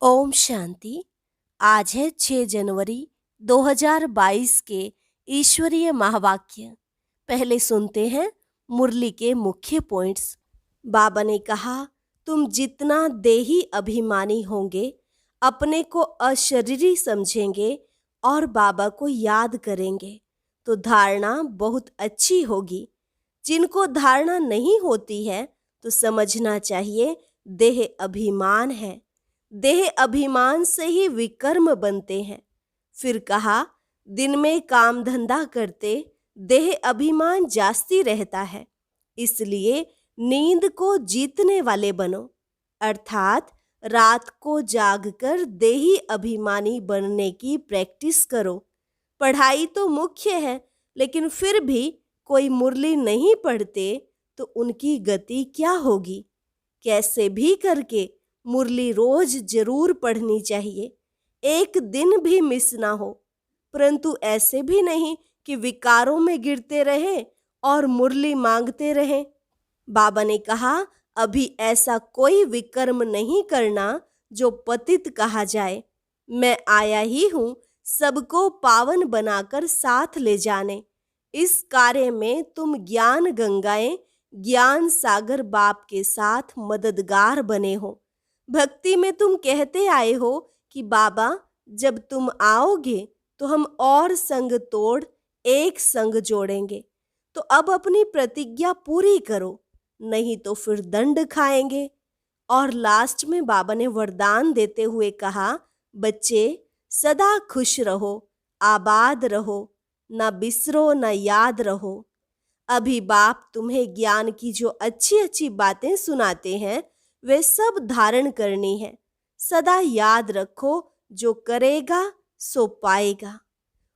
ओम शांति। आज है 6 जनवरी 2022 के ईश्वरीय महावाक्य। पहले सुनते हैं मुरली के मुख्य पॉइंट्स। बाबा ने कहा, तुम जितना देही अभिमानी होंगे, अपने को अशरीरी समझेंगे और बाबा को याद करेंगे तो धारणा बहुत अच्छी होगी। जिनको धारणा नहीं होती है तो समझना चाहिए देह अभिमान है। देह अभिमान से ही विकर्म बनते हैं। फिर कहा, दिन में काम धंधा करते देह अभिमान जास्ती रहता है, इसलिए नींद को जीतने वाले बनो, अर्थात रात को जागकर देही अभिमानी बनने की प्रैक्टिस करो। पढ़ाई तो मुख्य है, लेकिन फिर भी कोई मुरली नहीं पढ़ते तो उनकी गति क्या होगी। कैसे भी करके मुरली रोज जरूर पढ़नी चाहिए, एक दिन भी मिस ना हो। परंतु ऐसे भी नहीं कि विकारों में गिरते रहें और मुरली मांगते रहें। बाबा ने कहा, अभी ऐसा कोई विकर्म नहीं करना जो पतित कहा जाए। मैं आया ही हूँ सबको पावन बनाकर साथ ले जाने। इस कार्य में तुम ज्ञान गंगाएं, ज्ञान सागर बाप के साथ मददगार बने हो। भक्ति में तुम कहते आए हो कि बाबा, जब तुम आओगे तो हम और संग तोड़ एक संग जोड़ेंगे। तो अब अपनी प्रतिज्ञा पूरी करो, नहीं तो फिर दंड खाएंगे। और लास्ट में बाबा ने वरदान देते हुए कहा, बच्चे सदा खुश रहो, आबाद रहो, ना बिसरो ना याद रहो। अभी बाप तुम्हें ज्ञान की जो अच्छी अच्छी बातें सुनाते हैं वे सब धारण करनी है। सदा याद रखो, जो करेगा सो पाएगा।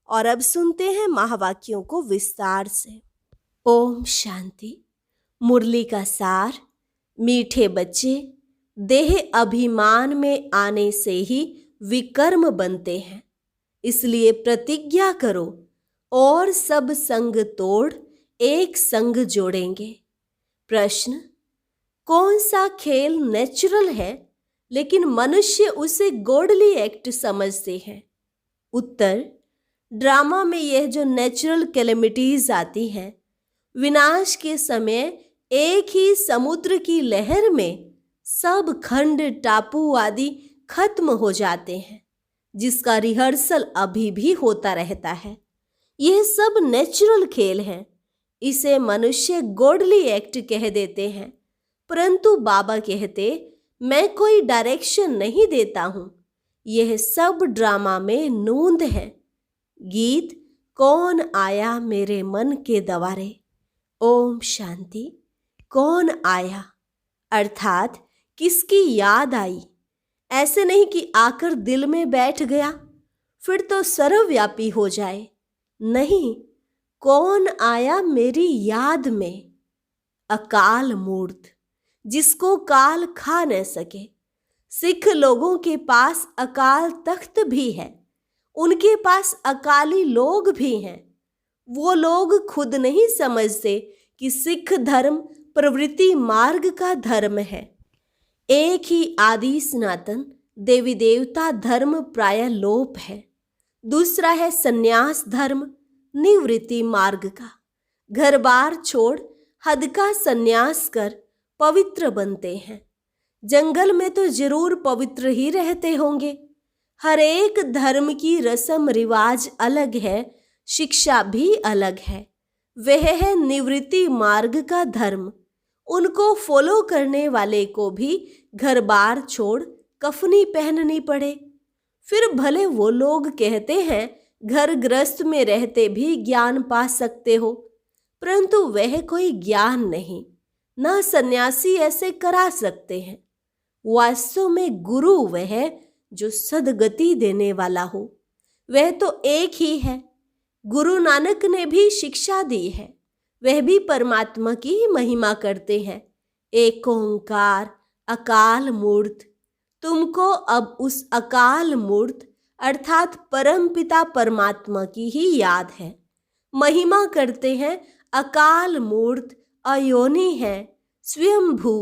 और अब सुनते हैं महावाक्यों को विस्तार से। ओम शांति। मुरली का सार। मीठे बच्चे, देह अभिमान में आने से ही विकर्म बनते हैं, इसलिए प्रतिज्ञा करो और सब संग तोड़ एक संग जोड़ेंगे। प्रश्न, कौन सा खेल नेचुरल है लेकिन मनुष्य उसे गॉडली एक्ट समझते हैं? उत्तर, ड्रामा में यह जो नेचुरल कैलेमिटीज आती हैं, विनाश के समय एक ही समुद्र की लहर में सब खंड टापू आदि खत्म हो जाते हैं, जिसका रिहर्सल अभी भी होता रहता है। यह सब नेचुरल खेल है, इसे मनुष्य गॉडली एक्ट कह देते हैं। परंतु बाबा कहते, मैं कोई डायरेक्शन नहीं देता हूं, यह सब ड्रामा में नूंद है। गीत, कौन आया मेरे मन के दवारे। ओम शांति। कौन आया अर्थात किसकी याद आई। ऐसे नहीं कि आकर दिल में बैठ गया फिर तो सर्वव्यापी हो जाए। नहीं, कौन आया मेरी याद में। अकाल मूर्त, जिसको काल खा न सके। सिख लोगों के पास अकाल तख्त भी है, उनके पास अकाली लोग भी हैं। वो लोग खुद नहीं समझते कि सिख धर्म प्रवृत्ति मार्ग का धर्म है। एक ही आदि सनातन देवी देवता धर्म प्राय लोप है। दूसरा है सन्यास धर्म, निवृत्ति मार्ग का। घर बार छोड़ हद का सन्यास कर पवित्र बनते हैं। जंगल में तो जरूर पवित्र ही रहते होंगे। हर एक धर्म की रस्म रिवाज अलग है, शिक्षा भी अलग है। वह है निवृत्ति मार्ग का धर्म। उनको फॉलो करने वाले को भी घर बार छोड़ कफनी पहननी पड़े। फिर भले वो लोग कहते हैं घर गृहस्थ में रहते भी ज्ञान पा सकते हो, परंतु वह कोई ज्ञान नहीं, न सन्यासी ऐसे करा सकते हैं। वास्तव में गुरु वह है जो सदगति देने वाला हो। वह तो एक ही है। गुरु नानक ने भी शिक्षा दी है, वह भी परमात्मा की ही महिमा करते हैं। एक ओंकार अकाल मूर्त। तुमको अब उस अकाल मूर्त अर्थात परम पिता परमात्मा की ही याद है। महिमा करते हैं अकाल मूर्त अयोनि है, स्वयंभू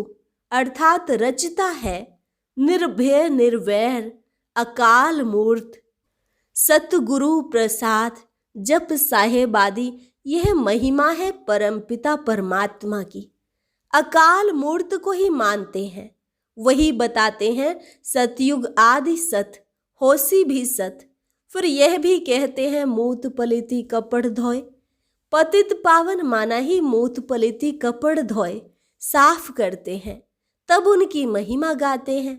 अर्थात रचता है, निर्भय निर्वैर अकाल मूर्त, सतगुरु प्रसाद जप साहेब आदि, यह महिमा है परमपिता परमात्मा की। अकाल मूर्त को ही मानते हैं, वही बताते हैं सतयुग आदि सत, होसी भी सत। फिर यह भी कहते हैं मूत पलिति कपड़ धोए, पतित पावन माना ही मूत पलिति कपड़ धोए, साफ करते हैं, तब उनकी महिमा गाते हैं।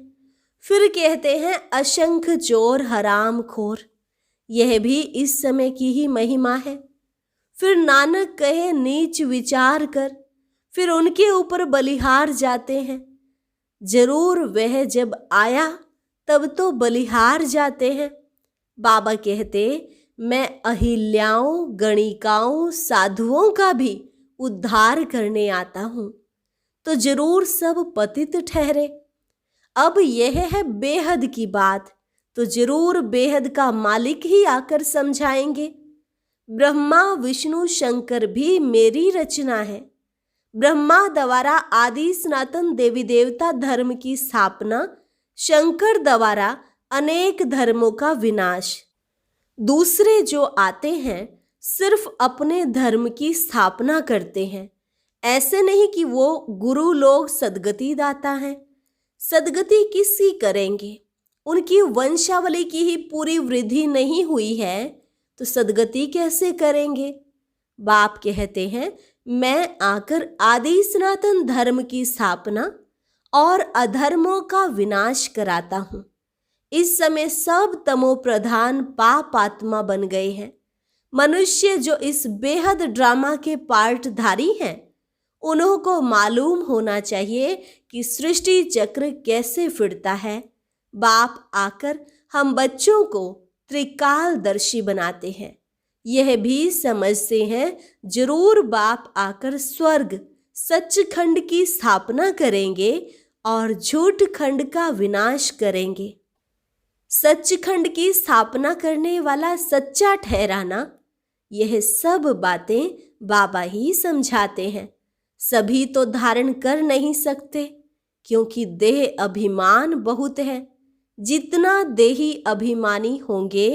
फिर कहते हैं अशंख चोर हराम खोर, यह भी इस समय की ही महिमा है। फिर नानक कहे नीच विचार कर, फिर उनके ऊपर बलिहार जाते हैं। जरूर वह जब आया तब तो बलिहार जाते हैं। बाबा कहते मैं अहिल्याओं गणिकाओं साधुओं का भी उद्धार करने आता हूं, तो जरूर सब पतित ठहरे। अब यह है बेहद की बात, तो जरूर बेहद का मालिक ही आकर समझाएंगे। ब्रह्मा विष्णु शंकर भी मेरी रचना है। ब्रह्मा द्वारा आदि सनातन देवी देवता धर्म की स्थापना, शंकर द्वारा अनेक धर्मों का विनाश। दूसरे जो आते हैं सिर्फ अपने धर्म की स्थापना करते हैं, ऐसे नहीं कि वो गुरु लोग सदगति दाता हैं। सदगति किसकी करेंगे? उनकी वंशावली की ही पूरी वृद्धि नहीं हुई है तो सदगति कैसे करेंगे? बाप कहते हैं मैं आकर आदि सनातन धर्म की स्थापना और अधर्मों का विनाश कराता हूं। इस समय सब तमो प्रधान पाप आत्मा बन गए हैं। मनुष्य जो इस बेहद ड्रामा के पार्टधारी हैं, उन्हों को मालूम होना चाहिए कि सृष्टि चक्र कैसे फिरता है। बाप आकर हम बच्चों को त्रिकालदर्शी बनाते हैं। यह भी समझते हैं जरूर बाप आकर स्वर्ग सच्चखंड की स्थापना करेंगे और झूठ खंड का विनाश करेंगे। सच्चखंड की स्थापना करने वाला सच्चा ठहराना, यह सब बातें बाबा ही समझाते हैं। सभी तो धारण कर नहीं सकते, क्योंकि देह अभिमान बहुत है। जितना देही अभिमानी होंगे,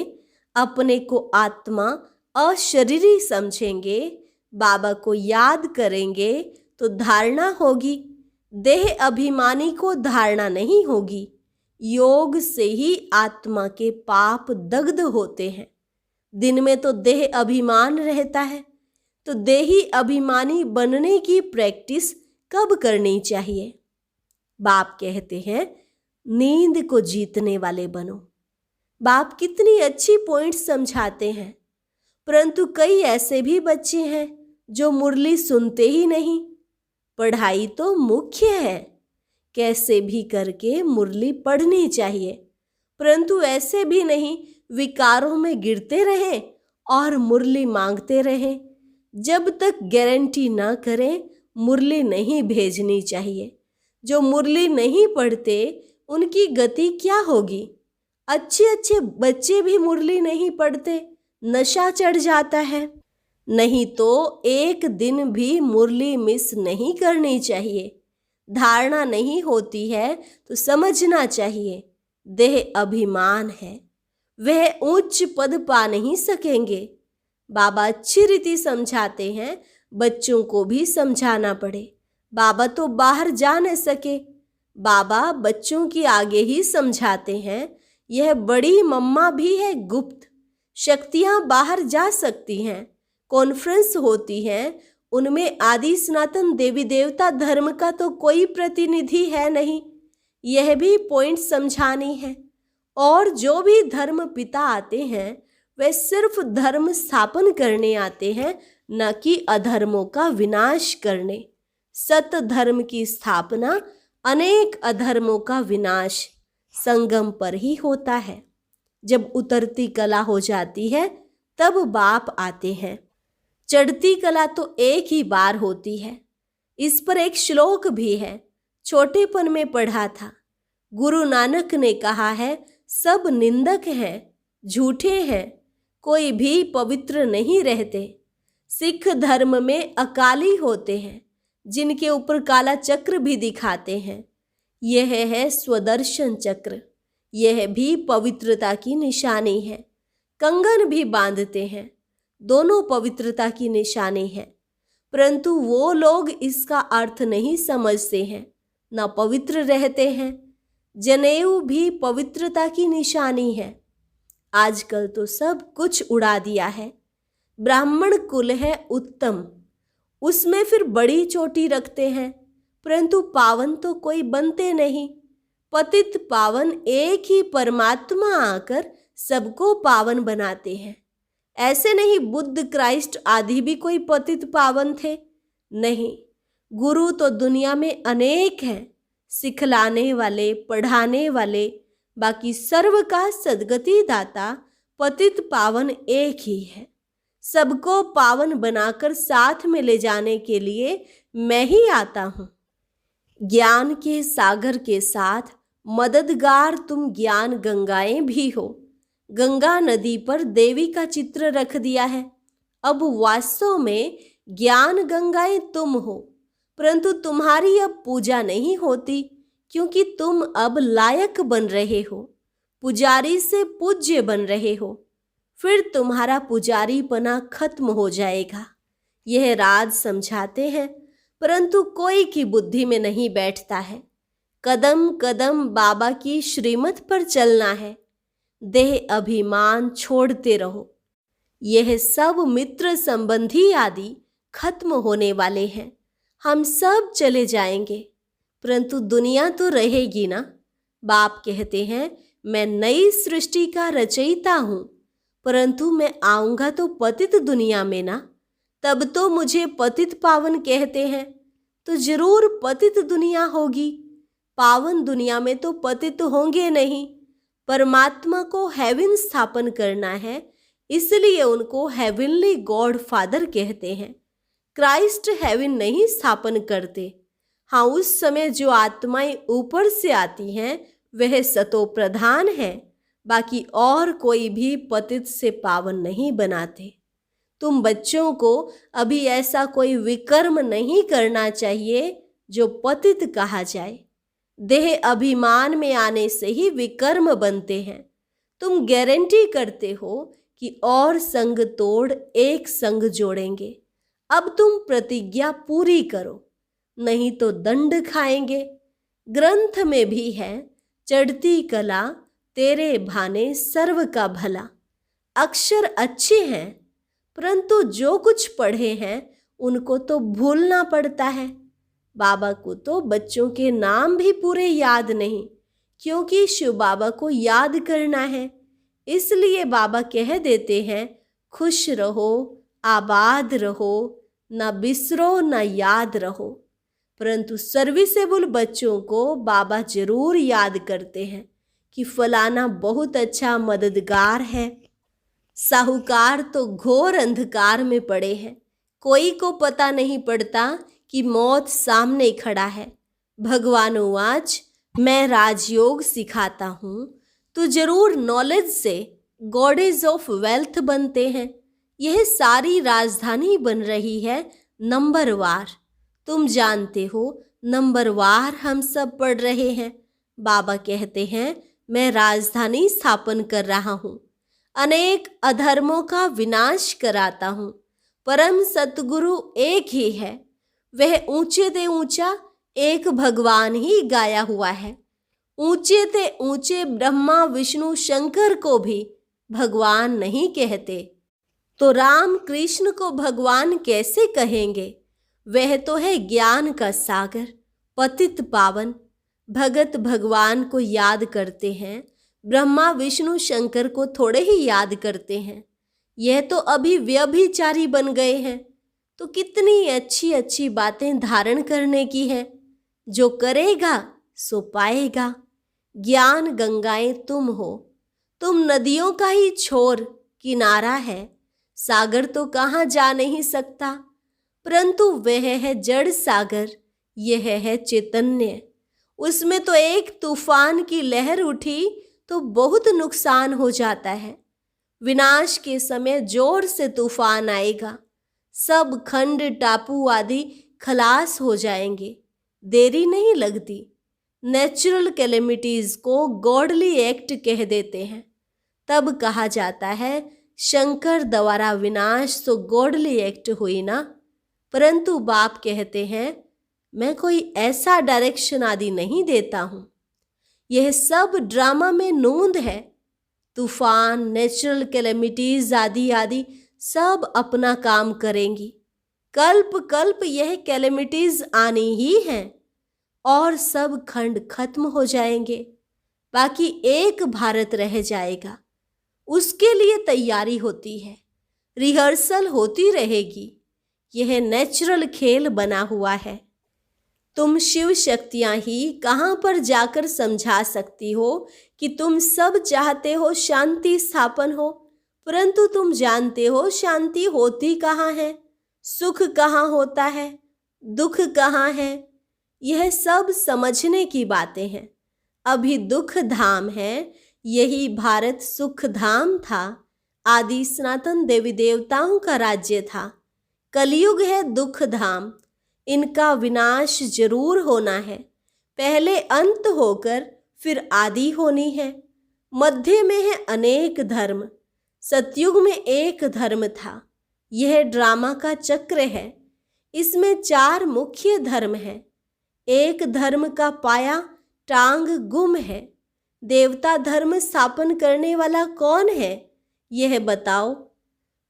अपने को आत्मा अशरीरी समझेंगे, बाबा को याद करेंगे तो धारणा होगी। देह अभिमानी को धारणा नहीं होगी। योग से ही आत्मा के पाप दग्ध होते हैं। दिन में तो देह अभिमान रहता है, तो देही अभिमानी बनने की प्रैक्टिस कब करनी चाहिए? बाप कहते हैं नींद को जीतने वाले बनो। बाप कितनी अच्छी पॉइंट समझाते हैं, परंतु कई ऐसे भी बच्चे हैं जो मुरली सुनते ही नहीं। पढ़ाई तो मुख्य है, कैसे भी करके मुरली पढ़नी चाहिए, परंतु ऐसे भी नहीं विकारों में गिरते रहें और मुरली मांगते रहें। जब तक गारंटी ना करें, मुरली नहीं भेजनी चाहिए। जो मुरली नहीं पढ़ते उनकी गति क्या होगी? अच्छे अच्छे बच्चे भी मुरली नहीं पढ़ते, नशा चढ़ जाता है। नहीं तो एक दिन भी मुरली मिस नहीं करनी चाहिए। धारणा नहीं होती है तो समझना चाहिए देह अभिमान है, वह उच्च पद पा नहीं सकेंगे। बाबा अच्छी रीति समझाते हैं, बच्चों को भी समझाना पड़े। बाबा तो बाहर जा न सके, बाबा बच्चों की आगे ही समझाते हैं। यह बड़ी मम्मा भी है गुप्त, शक्तियां बाहर जा सकती हैं। कॉन्फ्रेंस होती हैं, उनमें आदि सनातन देवी देवता धर्म का तो कोई प्रतिनिधि है नहीं। यह भी पॉइंट समझानी है। और जो भी धर्म पिता आते हैं वे सिर्फ धर्म स्थापन करने आते हैं, न कि अधर्मों का विनाश करने। सत धर्म की स्थापना, अनेक अधर्मों का विनाश संगम पर ही होता है। जब उतरती कला हो जाती है तब बाप आते हैं। चढ़ती कला तो एक ही बार होती है। इस पर एक श्लोक भी है, छोटेपन में पढ़ा था। गुरु नानक ने कहा है सब निंदक हैं, झूठे हैं, कोई भी पवित्र नहीं रहते। सिख धर्म में अकाली होते हैं, जिनके ऊपर काला चक्र भी दिखाते हैं। यह है स्वदर्शन चक्र। यह भी पवित्रता की निशानी है। कंगन भी बांधते हैं, दोनों पवित्रता की निशानी है। परंतु वो लोग इसका अर्थ नहीं समझते हैं, न पवित्र रहते हैं। जनेऊ भी पवित्रता की निशानी है। आजकल तो सब कुछ उड़ा दिया है। ब्राह्मण कुल है उत्तम, उसमें फिर बड़ी चोटी रखते हैं, परंतु पावन तो कोई बनते नहीं। पतित पावन एक ही परमात्मा आकर सबको पावन बनाते हैं। ऐसे नहीं बुद्ध, क्राइस्ट आदि भी कोई पतित पावन थे, नहीं। गुरु तो दुनिया में अनेक हैं, सिखलाने वाले, पढ़ाने वाले। बाकी सर्व का सद्गति दाता पतित पावन एक ही है। सबको पावन बनाकर साथ में ले जाने के लिए मैं ही आता हूँ। ज्ञान के सागर के साथ मददगार तुम ज्ञान गंगाएं भी हो। गंगा नदी पर देवी का चित्र रख दिया है। अब वास्तव में ज्ञान गंगाएं तुम हो, परंतु तुम्हारी अब पूजा नहीं होती, क्योंकि तुम अब लायक बन रहे हो, पुजारी से पूज्य बन रहे हो। फिर तुम्हारा पुजारीपना खत्म हो जाएगा। यह राज समझाते हैं, परंतु कोई की बुद्धि में नहीं बैठता है। कदम कदम बाबा की श्रीमत पर चलना है। देह अभिमान छोड़ते रहो। यह सब मित्र संबंधी आदि खत्म होने वाले हैं। हम सब चले जाएंगे, परंतु दुनिया तो रहेगी ना। बाप कहते हैं, मैं नई सृष्टि का रचयिता हूँ, परंतु मैं आऊँगा तो पतित दुनिया में ना। तब तो मुझे पतित पावन कहते हैं, तो जरूर पतित दुनिया होगी। पावन दुनिया में तो पतित होंगे नहीं। परमात्मा को हेवन स्थापन करना है, इसलिए उनको हेवनली गॉड फादर कहते हैं। क्राइस्ट हेवन नहीं स्थापन करते। हाँ, उस समय जो आत्माएं ऊपर से आती हैं वह सतो प्रधान है। बाकी और कोई भी पतित से पावन नहीं बनाते। तुम बच्चों को अभी ऐसा कोई विकर्म नहीं करना चाहिए जो पतित कहा जाए। देह अभिमान में आने से ही विकर्म बनते हैं। तुम गारंटी करते हो कि और संग तोड़ एक संग जोड़ेंगे। अब तुम प्रतिज्ञा पूरी करो, नहीं तो दंड खाएंगे। ग्रंथ में भी है, चढ़ती कला तेरे भाने सर्व का भला। अक्षर अच्छे हैं, परंतु जो कुछ पढ़े हैं उनको तो भूलना पड़ता है। बाबा को तो बच्चों के नाम भी पूरे याद नहीं, क्योंकि शिव बाबा को याद करना है। इसलिए बाबा कह देते हैं, खुश रहो, आबाद रहो, ना बिसरो ना याद रहो। परंतु सर्विसेबल बच्चों को बाबा जरूर याद करते हैं कि फलाना बहुत अच्छा मददगार है। साहूकार तो घोर अंधकार में पड़े हैं, कोई को पता नहीं पड़ता कि मौत सामने खड़ा है। भगवान आज मैं राजयोग सिखाता हूँ, तो जरूर नॉलेज से गॉडेज ऑफ वेल्थ बनते हैं। यह सारी राजधानी बन रही है नंबरवार। तुम जानते हो, नंबरवार हम सब पढ़ रहे हैं। बाबा कहते हैं, मैं राजधानी स्थापन कर रहा हूँ, अनेक अधर्मों का विनाश कराता हूँ। परम सतगुरु एक ही है, वह ऊंचे ते ऊंचा एक भगवान ही गाया हुआ है। ऊंचे ते ऊंचे ब्रह्मा विष्णु शंकर को भी भगवान नहीं कहते, तो राम कृष्ण को भगवान कैसे कहेंगे? वह तो है ज्ञान का सागर, पतित पावन। भगत भगवान को याद करते हैं, ब्रह्मा विष्णु शंकर को थोड़े ही याद करते हैं। यह तो अभी व्यभिचारी बन गए हैं। तो कितनी अच्छी अच्छी बातें धारण करने की है। जो करेगा सो पाएगा। ज्ञान गंगाएं तुम हो, तुम नदियों का ही छोर किनारा है। सागर तो कहाँ जा नहीं सकता, परंतु वह है जड़ सागर, यह है चैतन्य। उसमें तो एक तूफान की लहर उठी तो बहुत नुकसान हो जाता है। विनाश के समय जोर से तूफान आएगा, सब खंड टापू आदि खलास हो जाएंगे। देरी नहीं लगती। नेचुरल कैलेमिटीज को गॉडली एक्ट कह देते हैं। तब कहा जाता है शंकर द्वारा विनाश तो गॉडली एक्ट हुई ना। परंतु बाप कहते हैं मैं कोई ऐसा डायरेक्शन आदि नहीं देता हूं, यह सब ड्रामा में नोंद है। तूफान, नेचुरल कैलेमिटीज आदि आदि सब अपना काम करेंगी। कल्प कल्प यह कैलेमिटीज आनी ही हैं और सब खंड खत्म हो जाएंगे। बाकी एक भारत रह जाएगा। उसके लिए तैयारी होती है, रिहर्सल होती रहेगी। यह नेचुरल खेल बना हुआ है। तुम शिव शक्तियां ही कहां पर जाकर समझा सकती हो कि तुम सब चाहते हो शांति स्थापन हो, परंतु तुम जानते हो शांति होती कहाँ है, सुख कहाँ होता है, दुख कहाँ है। यह सब समझने की बातें हैं। अभी दुख धाम है, यही भारत सुख धाम था। आदि सनातन देवी देवताओं का राज्य था। कलयुग है दुख धाम। इनका विनाश जरूर होना है। पहले अंत होकर फिर आदि होनी है। मध्य में है अनेक धर्म। सतयुग में एक धर्म था। यह ड्रामा का चक्र है। इसमें 4 मुख्य धर्म हैं। एक धर्म का पाया टांग गुम है। देवता धर्म स्थापन करने वाला कौन है, यह बताओ।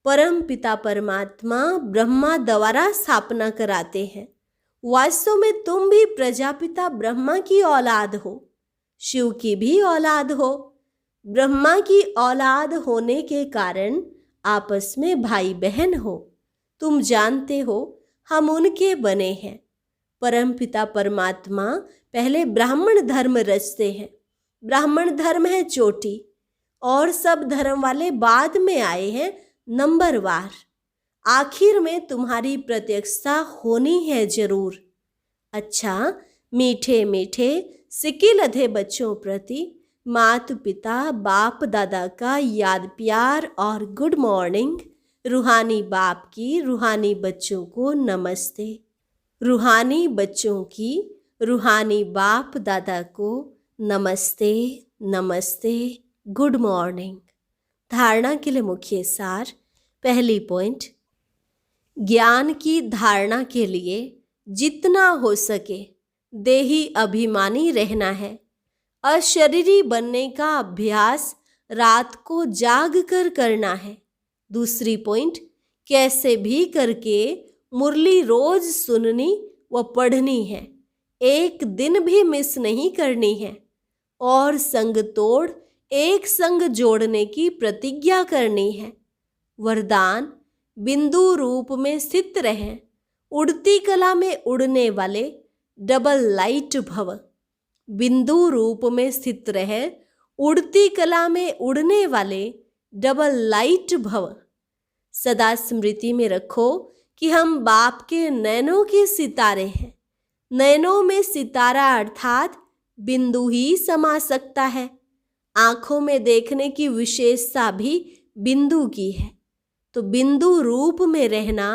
परम पिता परमात्मा ब्रह्मा द्वारा स्थापना कराते हैं। वास्तव में तुम भी प्रजापिता ब्रह्मा की औलाद हो, शिव की भी औलाद हो। ब्रह्मा की औलाद होने के कारण आपस में भाई बहन हो। तुम जानते हो हम उनके बने हैं। परम पिता परमात्मा पहले ब्राह्मण धर्म रचते हैं। ब्राह्मण धर्म है चोटी और सब धर्म वाले बाद में आए हैं नंबरवार। आखिर में तुम्हारी प्रत्यक्षता होनी है जरूर। अच्छा, मीठे मीठे सिक्के लधे बच्चों प्रति माता पिता बाप दादा का याद प्यार और गुड मॉर्निंग। रूहानी बाप की रूहानी बच्चों को नमस्ते। रूहानी बच्चों की रूहानी बाप दादा को नमस्ते नमस्ते, गुड मॉर्निंग। धारणा के लिए मुख्य सार। पहली पॉइंट, ज्ञान की धारणा के लिए जितना हो सके देही अभिमानी रहना है। अशरीरी बनने का अभ्यास रात को जाग कर करना है। दूसरी पॉइंट, कैसे भी करके मुरली रोज सुननी व पढ़नी है। एक दिन भी मिस नहीं करनी है। और संग तोड़ एक संग जोड़ने की प्रतिज्ञा करनी है। वरदान, बिंदु रूप में स्थित रहें। उड़ती कला में उड़ने वाले डबल लाइट भव। बिंदु रूप में स्थित रहे, उड़ती कला में उड़ने वाले डबल लाइट भव। सदा स्मृति में रखो कि हम बाप के नैनों के सितारे हैं। नैनों में सितारा अर्थात बिंदु ही समा सकता है। आंखों में देखने की विशेषता भी बिंदु की है। तो बिंदु रूप में रहना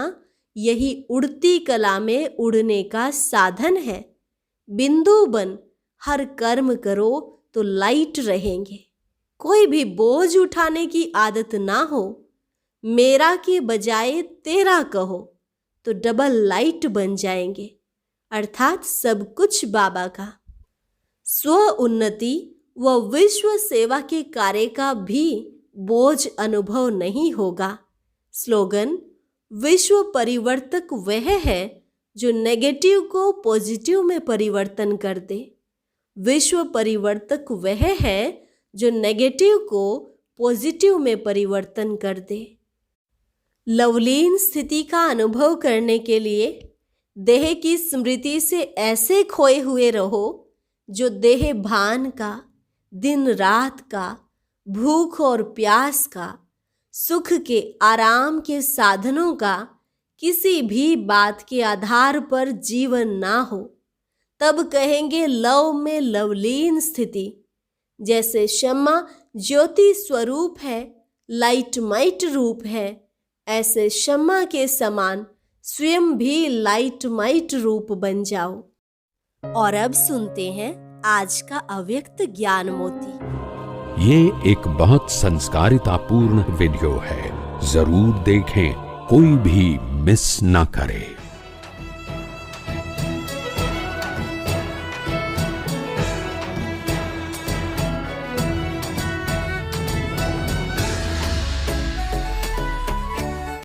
यही उड़ती कला में उड़ने का साधन है। बिंदु बन हर कर्म करो तो लाइट रहेंगे। कोई भी बोझ उठाने की आदत ना हो। मेरा के बजाय तेरा कहो तो डबल लाइट बन जाएंगे, अर्थात सब कुछ बाबा का। स्व उन्नति व विश्व सेवा के कार्य का भी बोझ अनुभव नहीं होगा। स्लोगन, विश्व परिवर्तक वह है जो नेगेटिव को पॉजिटिव में परिवर्तन कर दे। विश्व परिवर्तक वह है जो नेगेटिव को पॉजिटिव में परिवर्तन कर दे। लवलीन स्थिति का अनुभव करने के लिए देह की स्मृति से ऐसे खोए हुए रहो जो देह भान का, दिन रात का, भूख और प्यास का, सुख के आराम के साधनों का किसी भी बात के आधार पर जीवन ना हो। तब कहेंगे लव में लवलीन स्थिति। जैसे शम्मा ज्योति स्वरूप है, लाइट माइट रूप है, ऐसे शम्मा के समान स्वयं भी लाइट माइट रूप बन जाओ। और अब सुनते हैं आज का अव्यक्त ज्ञान मोती। ये एक बहुत संस्कारितापूर्ण वीडियो है, जरूर देखें, कोई भी मिस ना करे।